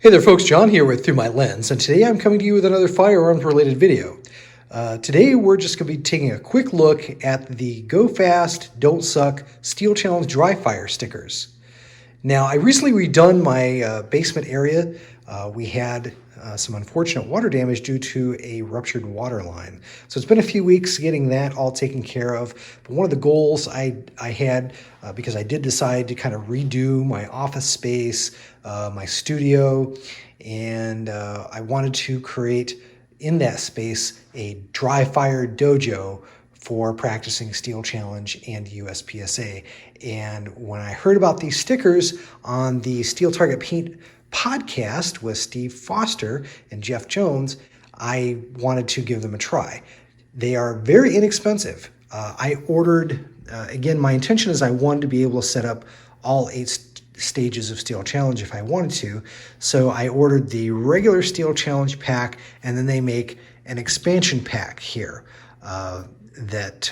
Hey there folks, John here with Through My Lens, and today I'm coming to you with another firearms related video. Today we're just going to be taking a quick look at the Go Fast, Don't Suck Steel Challenge dry fire stickers. Now I recently redone my basement area. We had some unfortunate water damage due to a ruptured water line. So it's been a few weeks getting that all taken care of. But one of the goals I had, because I did decide to kind of redo my office space, my studio, and I wanted to create in that space a dry fire dojo for practicing Steel Challenge and USPSA. And when I heard about these stickers on the Steel Target Paint podcast with Steve Foster and Jeff Jones, I wanted to give them a try. They are very inexpensive. I ordered, again, my intention is I wanted to be able to set up all 8 stages of Steel Challenge if I wanted to. So I ordered the regular Steel Challenge pack, and then they make an expansion pack here that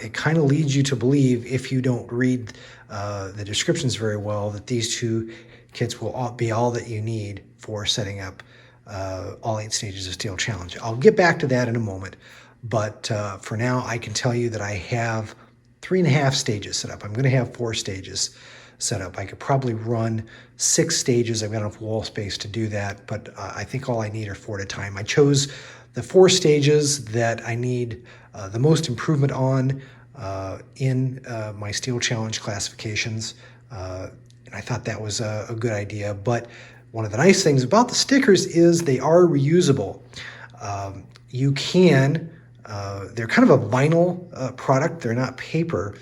it kind of leads you to believe, if you don't read the descriptions very well, that these 2 kits will be all that you need for setting up all 8 stages of Steel Challenge. I'll get back to that in a moment, but for now I can tell you that I have 3.5 stages set up. I'm going to have 4 stages set up. I could probably run 6 stages. I've got enough wall space to do that, but I think all I need are 4 at a time. I chose the 4 stages that I need the most improvement on in my Steel Challenge classifications. And I thought that was a good idea. But one of the nice things about the stickers is they are reusable. You can, they're kind of a vinyl product. They're not paper.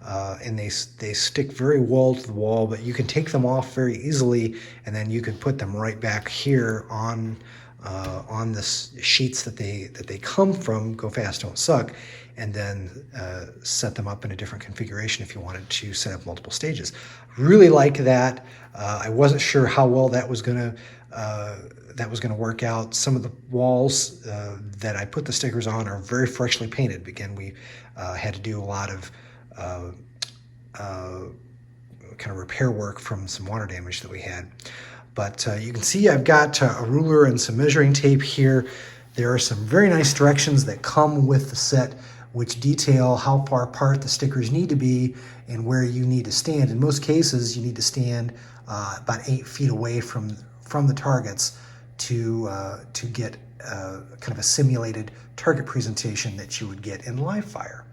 And they stick very well to the wall, but you can take them off very easily, and then you can put them right back here on the sheets that they come from Go Fast, Don't Suck, and then set them up in a different configuration if you wanted to set up multiple stages. Really like that. I wasn't sure how well that was gonna work out. Some of the walls that I put the stickers on are very freshly painted. Again, we had to do a lot of kind of repair work from some water damage that we had. But you can see I've got a ruler and some measuring tape here. There are some very nice directions that come with the set, which detail how far apart the stickers need to be and where you need to stand. In most cases, you need to stand about 8 feet away from the targets to get kind of a simulated target presentation that you would get in live fire.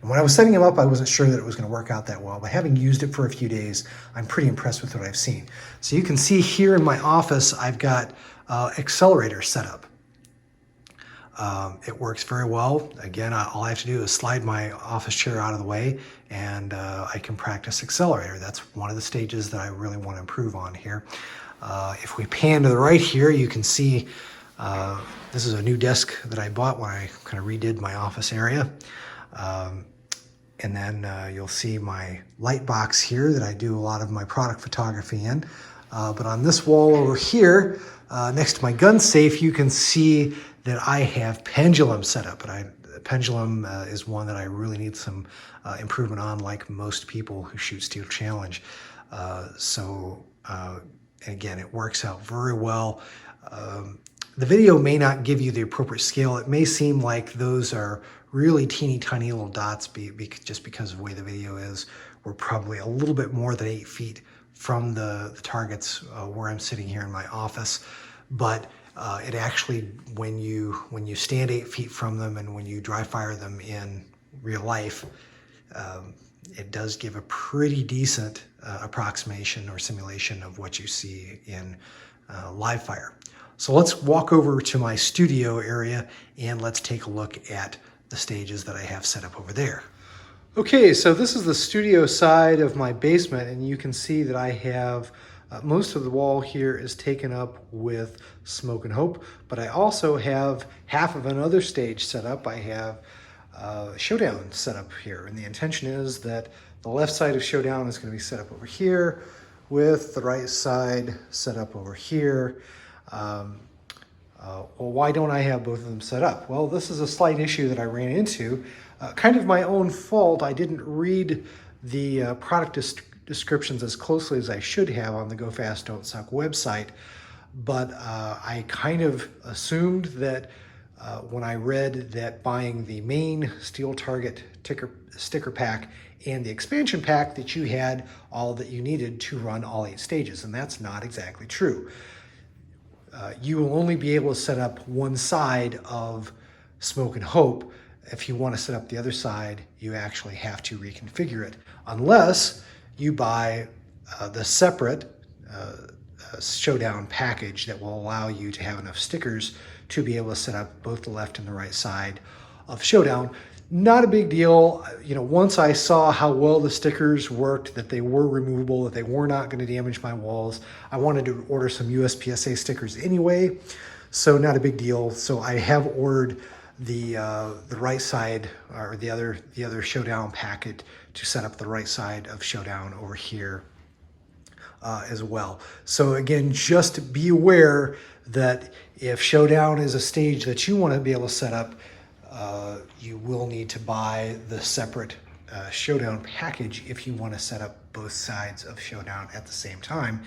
And when I was setting them up, I wasn't sure that it was going to work out that well, but having used it for a few days, I'm pretty impressed with what I've seen. So you can see here in my office, I've got accelerator set up. It works very well. Again, all I have to do is slide my office chair out of the way, and I can practice accelerator. That's one of the stages that I really want to improve on here. If we pan to the right here, you can see this is a new desk that I bought when I kind of redid my office area. And then you'll see my light box here that I do a lot of my product photography in. But on this wall over here, next to my gun safe, you can see that I have pendulum set up. And pendulum is one that I really need some improvement on, like most people who shoot Steel Challenge. Again, it works out very well. The video may not give you the appropriate scale. It may seem like those are really teeny tiny little dots just because of the way the video is. We're probably a little bit more than 8 feet from the targets where I'm sitting here in my office. But it actually, when you stand 8 feet from them and when you dry fire them in real life, it does give a pretty decent approximation or simulation of what you see in live fire. So let's walk over to my studio area and let's take a look at the stages that I have set up over there. Okay, so this is the studio side of my basement, and you can see that I have most of the wall here is taken up with Smoke and Hope, but I also have half of another stage set up. I have Showdown set up here, and the intention is that the left side of Showdown is going to be set up over here with the right side set up over here. Well, why don't I have both of them set up? Well, this is a slight issue that I ran into. Kind of my own fault. I didn't read the product descriptions as closely as I should have on the Go Fast Don't Suck website, but I kind of assumed that when I read that buying the main Steel Target sticker pack and the expansion pack that you had all that you needed to run all 8 stages, and that's not exactly true. You will only be able to set up one side of Smoke and Hope. If you want to set up the other side, you actually have to reconfigure it, unless you buy the separate Showdown package that will allow you to have enough stickers to be able to set up both the left and the right side of Showdown. Not a big deal. You know, once I saw how well the stickers worked, that they were removable, that they were not going to damage my walls, I wanted to order some USPSA stickers anyway, so not a big deal. So I have ordered the right side, or the other Showdown packet, to set up the right side of Showdown over here as well. So again, just be aware that if Showdown is a stage that you want to be able to set up, you will need to buy the separate Showdown package if you want to set up both sides of Showdown at the same time.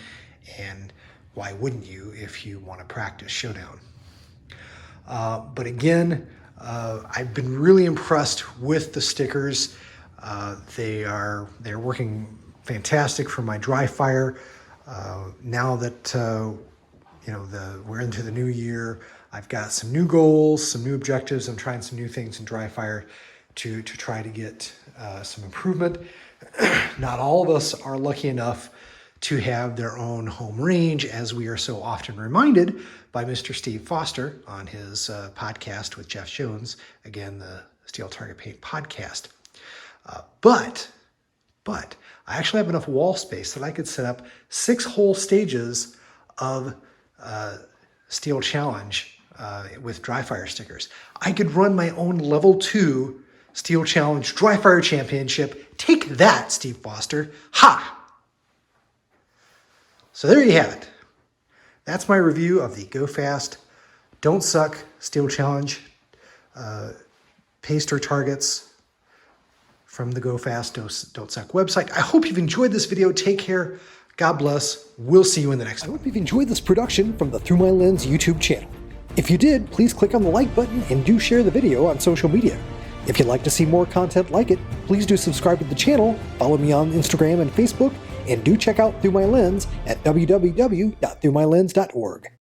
And why wouldn't you if you want to practice Showdown? But again, I've been really impressed with the stickers. They're working fantastic for my dry fire. Now that we're into the new year, I've got some new goals, some new objectives. I'm trying some new things in dry fire to try to get some improvement. Not all of us are lucky enough to have their own home range, as we are so often reminded by Mr. Steve Foster on his podcast with Jeff Jones, again, the Steel Target Paint podcast. But I actually have enough wall space that I could set up 6 whole stages of Steel Challenge with dry fire stickers. I could run my own level 2 Steel Challenge Dry Fire Championship. Take that, Steve Foster. Ha! So there you have it. That's my review of the Go Fast Don't Suck Steel Challenge paster targets from the Go Fast Don't Suck website. I hope you've enjoyed this video. Take care. God bless. We'll see you in the next one. I hope you've enjoyed this production from the Through My Lens YouTube channel. If you did, please click on the like button and do share the video on social media. If you'd like to see more content like it, please do subscribe to the channel, follow me on Instagram and Facebook, and do check out Through My Lens at www.throughmylens.org.